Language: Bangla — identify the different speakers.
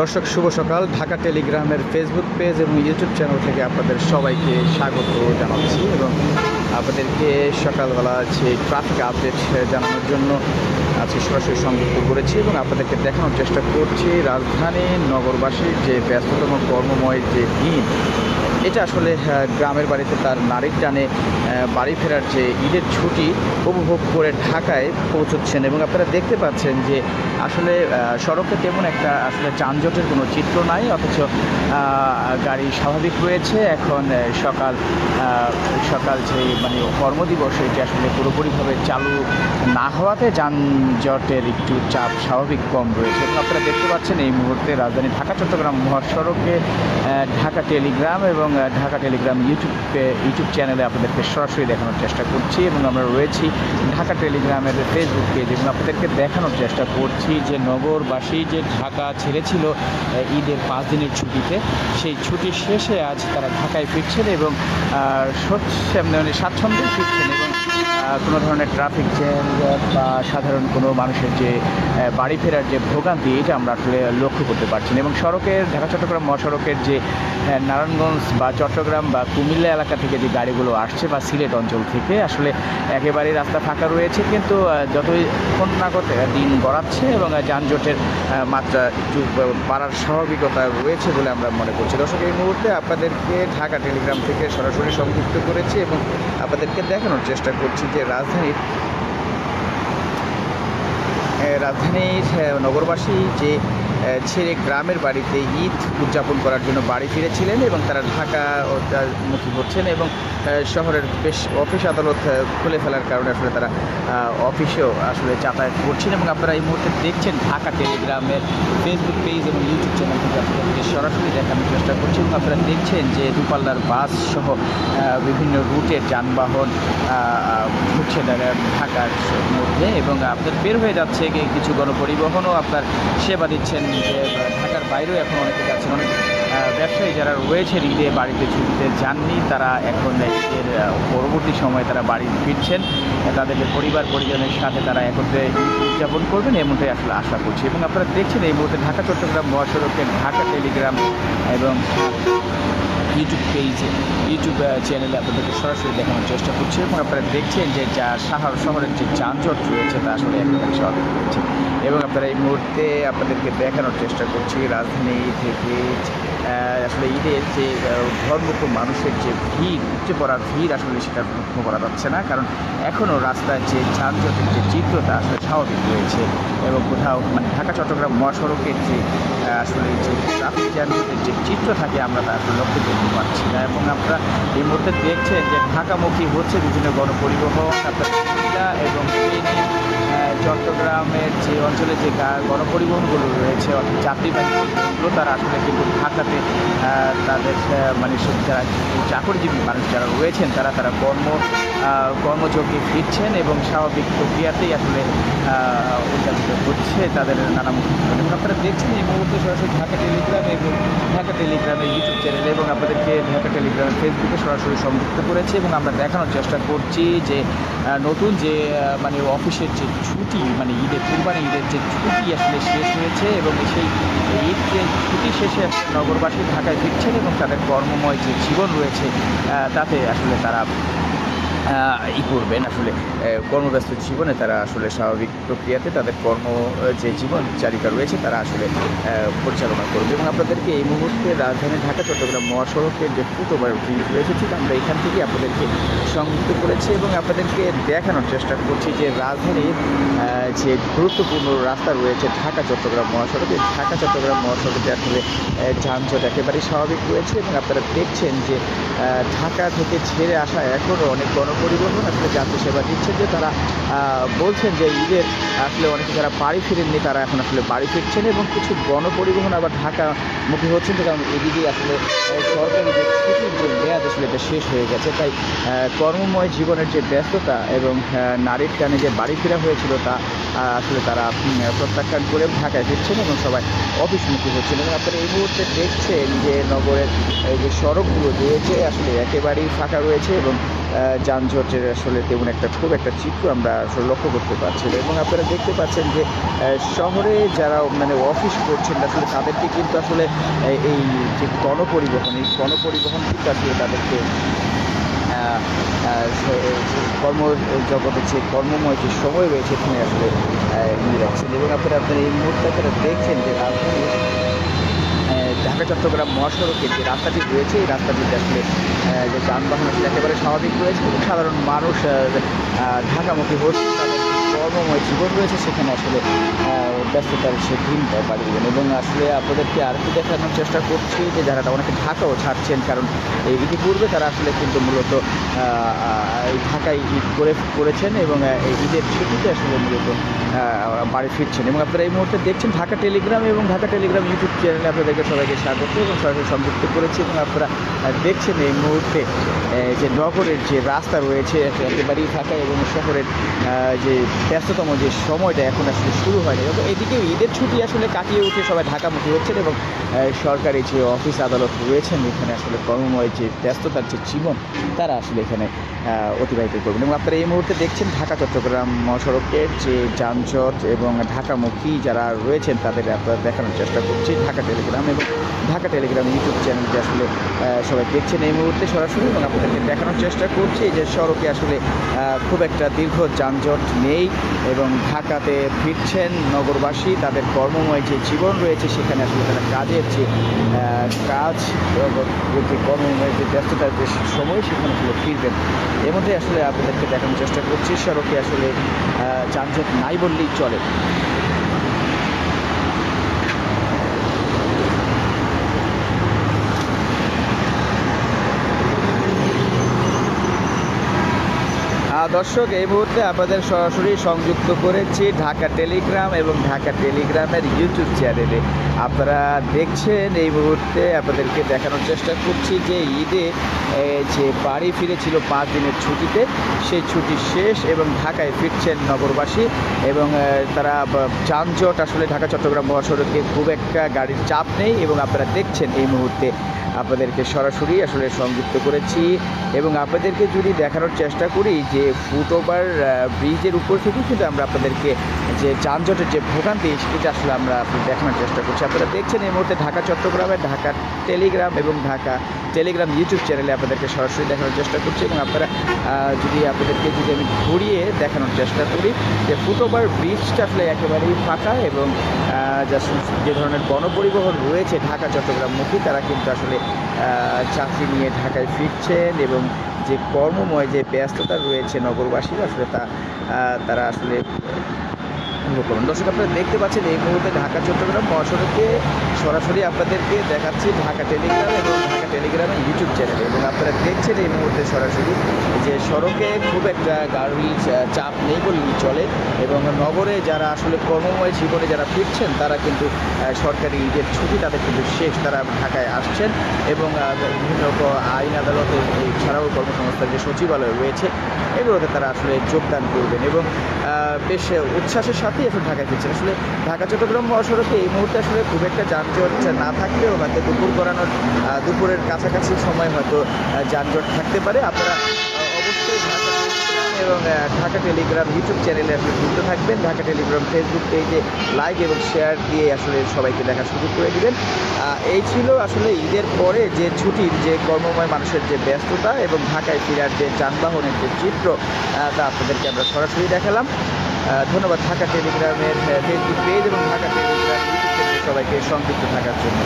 Speaker 1: দর্শক শুভ সকাল। ঢাকা টেলিগ্রামের ফেসবুক পেজ এবং ইউটিউব চ্যানেল থেকে আপনাদের সবাইকে স্বাগত জানাচ্ছি এবং আপনাদেরকে সকালবেলা যে ট্রাফিক আপডেট জানানোর জন্য আজকে সরাসরি সংযুক্ত করেছি এবং আপনাদেরকে দেখানোর চেষ্টা করছি রাজধানী নগরবাসীর যে ব্যস্ততম কর্মময় যে দিন, এটা আসলে গ্রামের বাড়িতে তার নারীর টানে বাড়ি ফেরার যে ঈদের ছুটি উপভোগ করে ঢাকায় পৌঁছচ্ছেন এবং আপনারা দেখতে পাচ্ছেন যে আসলে সড়কে তেমন একটা আসলে যানজটের কোনো চিত্র নাই, অথচ গাড়ি স্বাভাবিক রয়েছে। এখন সকাল যে কর্মদিবস, এটি আসলে পুরোপুরিভাবে চালু না হওয়াতে যানজটের একটু চাপ স্বাভাবিক কম রয়েছে এবং আপনারা দেখতে পাচ্ছেন এই মুহূর্তে রাজধানী ঢাকা চট্টগ্রাম মহাসড়কে ঢাকা টেলিগ্রাম এবং ঢাকা টেলিগ্রাম ইউটিউব চ্যানেলে আপনাদেরকে সরাসরি দেখানোর চেষ্টা করছি এবং আমরা রয়েছি ঢাকা টেলিগ্রামের ফেসবুক পেজ এবং আপনাদেরকে দেখানোর চেষ্টা করছি যে নগরবাসী যে ঢাকা ছেড়েছিল ঈদের 5 দিনের ছুটিতে, সেই ছুটি শেষে আজ তারা ঢাকায় ফিরছেন এবং স্বাচ্ছন্দ্যে ফিরছেন এবং কোনো ধরনের ট্রাফিক জ্যাম বা সাধারণ কোনো মানুষের যে বাড়ি ফেরার যে ভোগান্তি, এটা আমরা আসলে লক্ষ্য করতে পারছি না। এবং সড়কের ঢাকা চট্টগ্রাম মহাসড়কের যে নারায়ণগঞ্জ বা চট্টগ্রাম বা কুমিল্লা এলাকা থেকে যে গাড়িগুলো আসছে বা সিলেট অঞ্চল থেকে, আসলে একেবারেই রাস্তা ফাঁকা রয়েছে, কিন্তু যতই নাগত দিন গড়াচ্ছে এবং যানজটের মাত্রা একটু বাড়ার স্বাভাবিকতা রয়েছে বলে আমরা মনে করছি। দর্শক, এই মুহূর্তে আপনাদেরকে ঢাকা টেলিগ্রাম থেকে সরাসরি সংযুক্ত করেছি এবং আপনাদেরকে দেখানোর চেষ্টা করছি যে রাজধানীর নগরবাসী যে ছেড়ে গ্রামের বাড়িতে ঈদ উদযাপন করার জন্য বাড়ি ফিরেছিলেন এবং তারা ঢাকামুখী হচ্ছেন এবং শহরের বেশ অফিস আদালত খুলে ফেলার কারণে আসলে তারা অফিসেও আসলে যাতায়াত করছেন এবং আপনারা এই মুহূর্তে দেখছেন ঢাকা টেলিগ্রামের ফেসবুক পেজ এবং ইউটিউব চ্যানেল থেকে আপনাদেরকে সরাসরি দেখানোর চেষ্টা করছি এবং আপনারা দেখছেন যে দূরপাল্লার বাস সহ বিভিন্ন রুটের যানবাহন ঘুরছে ঢাকার মধ্যে এবং আপনার বের হয়ে যাচ্ছে কিছু গণপরিবহনও আপনার সেবা দিচ্ছেন। যে ঢাকার বাইরেও এখন অনেকে যাচ্ছেন, অনেক ব্যবসায়ী যারা রয়েছে ঈদে বাড়িতে ছুটিতে যাননি, তারা এখন ঈদের পরবর্তী সময়ে তারা বাড়ি ফিরছেন, তাদের পরিবার পরিজনের সাথে তারা একত্রে উদযাপন করবেন এমনটাই আসলে আশা করছি। এবং আপনারা দেখছেন এই মুহূর্তে ঢাকা চট্টগ্রাম মহাসড়কে ঢাকা টেলিগ্রাম এবং ইউটিউব চ্যানেলে আপনাদেরকে সরাসরি দেখানোর চেষ্টা করছি এবং আপনারা দেখছেন যে শহরের যে যানজট রয়েছে তা আসলে একেবারে স্বাভাবিক রয়েছে এবং আপনারা এই মুহূর্তে আপনাদেরকে দেখানোর চেষ্টা করছি রাজধানী থেকে আসলে ঈদের যে ঘরমুখ মানুষের যে ভিড়, উপচে পড়ার ভিড়, আসলে সেটা লক্ষ্য করা যাচ্ছে না, কারণ এখনও রাস্তার যে যানজটের যে চিত্রটা আসলে স্বাভাবিক রয়েছে এবং কোথাও ঢাকা চট্টগ্রাম মহাসড়কের যে আসলে যে ট্রাফিক জ্যামের যে চিত্র থাকে আমরা তা আসলে লক্ষ্য করতে পারছি না। এবং আপনারা এই মুহূর্তে দেখছেন যে ঢাকামুখী হচ্ছে বিভিন্ন গণপরিবহন, আপনার কুমিল্লা এবং চট্টগ্রামের যে অঞ্চলে যে গণপরিবহনগুলো রয়েছে, অর্থাৎ যাত্রীবাহী পরিবহনগুলো, তারা আসলে কিন্তু ঢাকাতে তাদের যারা চাকরিজীবী মানুষ যারা রয়েছেন তারা কর্মযোগে ফিরছেন এবং স্বাভাবিক প্রক্রিয়াতেই আসলে উদযাপিত হচ্ছে তাদের নানামুখী। এবং আপনারা দেখছেন এই মুহূর্তে সরাসরি ঢাকা টেলিগ্রাম এবং ঢাকা টেলিগ্রামের ইউটিউব চ্যানেলে এবং আপনাদেরকে ঢাকা টেলিগ্রামের ফেসবুকে সরাসরি সংযুক্ত করেছি এবং আমরা দেখানোর চেষ্টা করছি যে নতুন যে অফিসের যে ছুটি, ঈদের ঈদের যে ছুটি আসলে শেষ হয়েছে এবং সেই ঈদ যে ছুটি শেষে নগরবাসী ঢাকায় ফিরছেন এবং তাদের কর্মময় যে জীবন রয়েছে তাতে আসলে তারা করবেন, আসলে কর্মব্যস্ত জীবনে তারা আসলে স্বাভাবিক প্রক্রিয়াতে তাদের যে জীবনচারিকা রয়েছে তারা আসলে পরিচালনা করবে। এবং আপনাদেরকে এই মুহূর্তে রাজধানী ঢাকা চট্টগ্রাম মহাসড়কের যে ফুটওভার ব্রিজ রয়েছে ঠিক আমরা এখান থেকে আপনাদেরকে সংযুক্ত করেছি এবং আপনাদেরকে দেখানোর চেষ্টা করছি যে রাজধানীর যে গুরুত্বপূর্ণ রাস্তা রয়েছে ঢাকা চট্টগ্রাম মহাসড়কে, ঢাকা চট্টগ্রাম মহাসড়কে আসলে যানজট একেবারেই স্বাভাবিক রয়েছে এবং আপনারা দেখছেন যে ঢাকা থেকে ছেড়ে আসা এখনও অনেক গণপরিবহন আসলে যাত্রী সেবা দিচ্ছে, যে তারা বলছেন যে ঈদের আসলে অনেকে যারা বাড়ি ফিরেননি তারা এখন আসলে বাড়ি ফিরছেন এবং কিছু গণপরিবহন আবার ঢাকামুখী হচ্ছেন, কারণ এদিকে আসলে সরকারি যে ছুটির যে মেয়াদ আসলে এটা শেষ হয়ে গেছে, তাই কর্মময় জীবনের যে ব্যস্ততা এবং নারীর টানে যে বাড়ি ফেরা হয়েছিল তা আসলে তারা প্রত্যাখ্যান করে ঢাকায় ফিরছেন এবং সবাই অফিসমুখী হচ্ছেন। এবং আপনারা এই মুহূর্তে দেখছেন যে নগরের যে সড়কগুলো রয়েছে আসলে একেবারেই ফাঁকা রয়েছে এবং যান যানজটের আসলে তেমন একটা খুব একটা চিত্র আমরা আসলে লক্ষ্য করতে পারছি না। এবং আপনারা দেখতে পাচ্ছেন যে শহরে যারা মানে অফিস করছেন আসলে তাদেরকে কিন্তু আসলে এই যে গণপরিবহন কিন্তু আসলে তাদেরকে কর্মজগতের যে কর্মময় যে সময় রয়েছে এখানে আসলে নিয়ে যাচ্ছেন। এবং আপনারা এই মুহূর্তে আপনারা দেখছেন যে রাজধানী ঢাকা চট্টগ্রাম মহাসড়কের যে রাস্তাটি রয়েছে এই রাস্তাটিতে আসলে যে যানবাহন আসলে একেবারে স্বাভাবিক রয়েছে এবং সাধারণ মানুষ ঢাকামুখী হচ্ছে, তাদের কর্মময় জীবন রয়েছে সেখানে আসলে ব্যস্ততার সে দিন পাড়ি দেবেন। এবং আসলে আপনাদেরকে আরেকটু দেখানোর চেষ্টা করছি যে যারা অনেকে ঢাকাও ছাড়ছেন, কারণ এই ইতিপূর্বে তারা আসলে কিন্তু মূলত ঢাকায় ঈদ করেছেন এবং এই ঈদের ছুটিতে আসলে মূলত বাড়ি ফিরছেন। এবং আপনারা এই মুহূর্তে দেখছেন ঢাকা টেলিগ্রাম এবং ঢাকা টেলিগ্রাম ইউটিউব চ্যানেলে আপনাদেরকে সবাইকে স্বাগত এবং সরাসরি সংযুক্ত করেছি। এবং আপনারা দেখছেন এই মুহূর্তে যে নগরের যে রাস্তা রয়েছে একেবারেই ফাঁকা এবং শহরের যে ব্যস্ততম যে সময়টা এখন আসলে শুরু হয়নি। এবং এদিকে ঈদের ছুটি আসলে কাটিয়ে উঠে সবাই ঢাকামুখী হচ্ছেন এবং সরকারি যে অফিস আদালত রয়েছেন এখানে আসলে কর্মময় যে ব্যস্ততার যে জীবন তারা আসলে এখানে অতিবাহিত করবেন। এবং আপনারা এই মুহূর্তে দেখছেন ঢাকা চট্টগ্রাম মহাসড়কের যে যানজট এবং ঢাকামুখী যারা রয়েছেন তাদের আপনারা দেখানোর চেষ্টা করছি ঢাকা টেলিগ্রাম এবং ঢাকা টেলিগ্রাম ইউটিউব চ্যানেলটি আসলে সবাই দেখছেন এই মুহূর্তে সরাসরি। এবং আপনাদেরকে দেখানোর চেষ্টা করছি যে সড়কে আসলে খুব একটা দীর্ঘ যানজট নেই এবং ঢাকাতে ফিরছেন নগরবাসী, তাদের কর্মময় যে জীবন রয়েছে সেখানে আসলে তারা কাজের যে কাজ যে কর্মময় যে ব্যস্ততার যে সময় সেখানে আসলে ফিরবেন। এর মধ্যে আসলে আপনাদেরকে দেখানোর চেষ্টা করছি সড়কে আসলে যানজট নাই বললেই চলে। দর্শক এই মুহূর্তে আপনাদের সরাসরি সংযুক্ত করেছি ঢাকা টেলিগ্রাম এবং ঢাকা টেলিগ্রামের ইউটিউব চ্যানেলে। আপনারা দেখছেন এই মুহূর্তে আপনাদেরকে দেখানোর চেষ্টা করছি যে ঈদে যে বাড়ি ফিরেছিল 5 দিনের ছুটিতে সেই ছুটি শেষ এবং ঢাকায় ফিরছেন নগরবাসী এবং তারা যানজট আসলে ঢাকা চট্টগ্রাম মহাসড়কে খুব একটা গাড়ির চাপ নেই। এবং আপনারা দেখছেন এই মুহূর্তে আপনাদেরকে সরাসরি আসলে সংযুক্ত করেছি এবং আপনাদেরকে যদি দেখানোর চেষ্টা করি যে ফুটওভার ব্রিজের উপর থেকে কিন্তু আমরা আপনাদেরকে যে যানজটের যে ভোগান্তি সেটা আসলে আমরা দেখানোর চেষ্টা করছি। আপনারা দেখছেন এই মুহূর্তে ঢাকা চট্টগ্রামের ঢাকা টেলিগ্রাম এবং ঢাকা টেলিগ্রাম ইউটিউব চ্যানেলে আপনাদেরকে সরাসরি দেখানোর চেষ্টা করছি। এবং আপনারা যদি আমি ঘুরিয়ে দেখানোর চেষ্টা করি যে ফুটওভার ব্রিজটা আসলে একেবারেই ফাঁকা এবং যে ধরনের গণপরিবহন রয়েছে ঢাকা চট্টগ্রামমুখী তারা কিন্তু আসলে চাকরি নিয়ে ঢাকায় ফিরছেন এবং যে কর্মময় যে ব্যস্ততা রয়েছে নগরবাসীর আসলে তারা আসলে দর্শক আপনারা দেখতে পাচ্ছেন এই মুহূর্তে ঢাকা চট্টগ্রাম মহাসড়কে সরাসরি আপনাদেরকে দেখাচ্ছি ঢাকা টেলিগ্রাম এবং ঢাকা টেলিগ্রামের ইউটিউব চ্যানেলে। এবং আপনারা দেখছেন এই মুহূর্তে সরাসরি যে সড়কে খুব একটা গাড়ির চাপ নেই বললেই চলে এবং নগরে যারা আসলে কর্মময় জীবনে যারা ফিরছেন তারা কিন্তু সরকারি ঈদের ছুটি তাদের কিন্তু শেষ, তারা ঢাকায় আসছেন এবং বিভিন্ন আইন আদালতে এছাড়াও কর্মসংস্থান যে সচিবালয় রয়েছে এগুলোতে তারা আসলে যোগদান করবেন এবং বেশ উচ্ছ্বাসের সাথে এখন ঢাকায় ফিরছেন। আসলে ঢাকা চট্টগ্রাম মহাসড়কে এই মুহূর্তে আসলে খুব একটা যানজট না থাকলেও হয়তো দুপুরের কাছাকাছি সময় হয়তো যানজট থাকতে পারে। আপনারা অবশ্যই এবং ঢাকা টেলিগ্রাম ইউটিউব চ্যানেলে আসলে যুক্ত থাকবেন। ঢাকা টেলিগ্রাম ফেসবুক পেজে লাইক এবং শেয়ার দিয়ে আসলে সবাইকে দেখার সুযোগ করে দেবেন। এই ছিল আসলে ঈদের পরে যে ছুটির যে কর্মময় মানুষের যে ব্যস্ততা এবং ঢাকায় ফেরার যে যানবাহনের যে চিত্র তা আপনাদেরকে আমরা সরাসরি দেখালাম। ধন্যবাদ ঢাকা টেলিগ্রামের ফেসবুক পেজ এবং ঢাকা টেলিগ্রাম ইউটিউব চ্যানেলে সবাইকে সংযুক্ত থাকার জন্য।